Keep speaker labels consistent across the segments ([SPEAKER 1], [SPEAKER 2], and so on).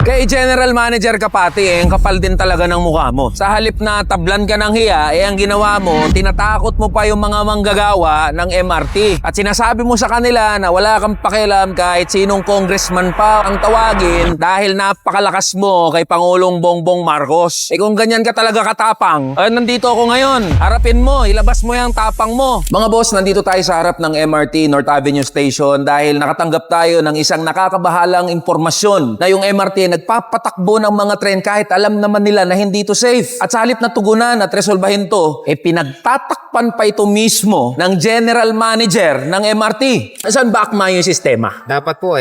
[SPEAKER 1] Kay General Manager Kapati, ang kapal din talaga ng mukha mo. Sa halip na tablan ka ng hiya, ang ginawa mo, tinatakot mo pa yung mga manggagawa ng MRT. At sinasabi mo sa kanila na wala kang pakialam kahit sinong congressman pa ang tawagin dahil napakalakas mo kay Pangulong Bongbong Marcos. Kung ganyan ka talaga katapang, nandito ako ngayon. Harapin mo, ilabas mo yung tapang mo. Mga boss, nandito tayo sa harap ng MRT North Avenue Station dahil nakatanggap tayo ng isang nakakabahalang impormasyon na yung MRT nagpapatakbo ng mga tren kahit alam naman nila na hindi ito safe. At sa halip na tugunan at resolbahin to, pinagtatakpan pa ito mismo ng general manager ng MRT. Saan ba akma yung sistema?
[SPEAKER 2] Dapat po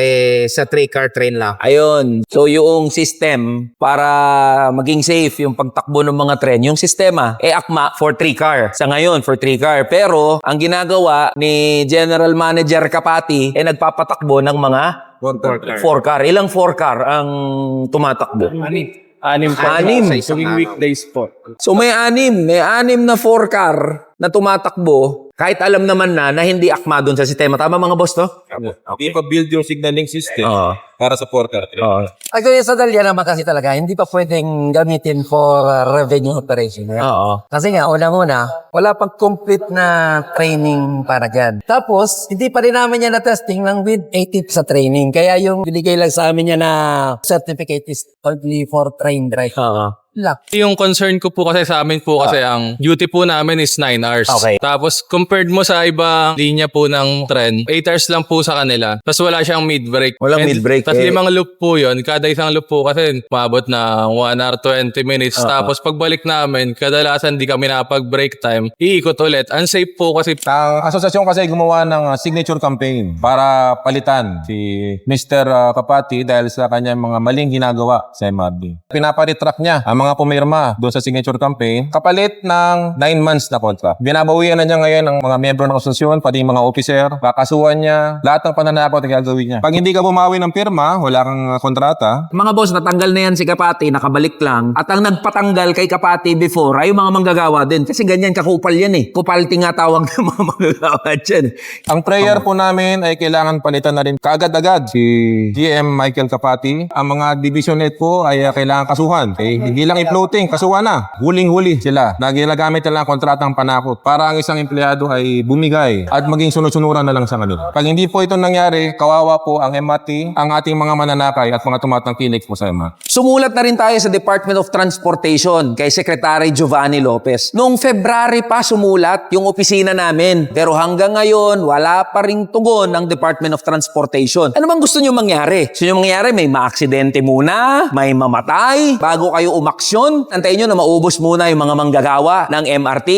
[SPEAKER 2] sa 3-car train lang.
[SPEAKER 1] Ayun. So yung system para maging safe yung pagtakbo ng mga tren, yung sistema, akma for 3-car. Sa ngayon, for 3-car. Pero ang ginagawa ni General Manager Kapati, nagpapatakbo ng mga 4-car. Ilang 4-car ang tumatakbo?
[SPEAKER 3] Anim po.
[SPEAKER 1] Anim.
[SPEAKER 3] Tuwing weekdays po.
[SPEAKER 1] So may anim na 4-car na tumatakbo kahit alam naman na hindi akma doon sa sistema. Tama mga boss, to?
[SPEAKER 3] Hindi pa build yung signaling system para sa forecast.
[SPEAKER 4] Actually, sa Dahlia naman kasi talaga, hindi pa pwedeng gamitin for revenue operation. Kasi nga, unang-una, wala pang complete na training para dyan. Tapos, hindi pa rin namin yan na-testing lang with 80 sa training. Kaya yung binigay lang sa amin yan na certificate is only for train drive.
[SPEAKER 5] Yung concern ko po kasi sa amin po kasi ang duty po namin is 9 hours.
[SPEAKER 1] Okay.
[SPEAKER 5] Tapos compared mo sa ibang linya po ng tren, 8 hours lang po sa kanila. Tapos wala siyang mid-break.
[SPEAKER 1] Walang mid-break,
[SPEAKER 5] Tapos 5 loop po yun. Kada isang loop po kasi maabot na 1 hour 20 minutes. Tapos pagbalik namin, kadalasan di kami nakapag-break time. Iikot ulit. Unsafe po kasi.
[SPEAKER 3] Ang asosasyon kasi gumawa ng signature campaign para palitan si Mr. Kapati dahil sa kanyang mga maling ginagawa sa MRT. Pinaparitrack niya ang mga pumirma doon sa signature campaign kapalit ng 9 months na kontra. Binabawian na niya ngayon ang mga miyembro ng asosasyon, pati mga officer, kakasuhan niya, lahat ng pananakot na gagawin niya. Pag hindi ka bumawi ng pirma, wala kang kontrata.
[SPEAKER 1] Mga boss, natanggal na yan si Kapati, nakabalik lang. At ang nagpatanggal kay Kapati before ay yung mga manggagawa din. Kasi ganyan kakupal yan Kupalti nga tawag ng mga manggagawa dyan.
[SPEAKER 3] Ang prayer po namin ay kailangan palitan na rin kaagad-agad si GM Michael Kapati. Ang mga division head po ay kailangan kasuhan. Hindi lang i-floating, kasuhan na. Huling-huli sila. Nagilagamit nila ang kontratang panakot para ang isang empleyado ay bumigay at maging sunod-sunuran na lang sa kanila. Pag hindi po ito nangyari, kawawa po ang MRT, ang ating mga mananakay at mga tumatangkilik po sa MRT.
[SPEAKER 1] Sumulat na rin tayo sa Department of Transportation kay Secretary Giovanni Lopez. Noong February pa sumulat yung opisina namin. Pero hanggang ngayon, wala pa ring tugon ng Department of Transportation. Ano bang gusto nyo mangyari? Gusto nyo mangyari, may maaksidente muna, may mamatay, bago kayo umaksyon. Antayin nyo na maubos muna yung mga manggagawa ng MRT.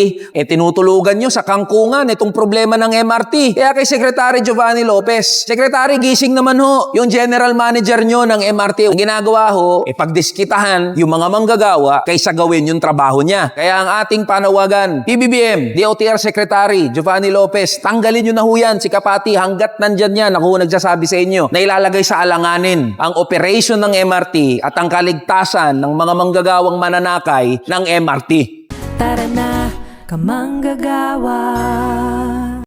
[SPEAKER 1] Tinutulugan nyo sa kangkungan itong problema ng MRT. Kaya kay Secretary Giovanni Lopez, Secretary, gising naman yung general manager nyo ng MRT. Ang ginagawa pagdiskitahan yung mga manggagawa kaysa gawin yung trabaho niya. Kaya ang ating panawagan, PBBM, DOTR Secretary Giovanni Lopez, tanggalin nyo na yan si Kapati hanggat nandyan yan. Ako nagsasabi sa inyo na ilalagay sa alanganin ang operation ng MRT at ang kaligtasan ng mga manggagawang mananakay ng MRT.
[SPEAKER 6] Tara na, kamanggagawa.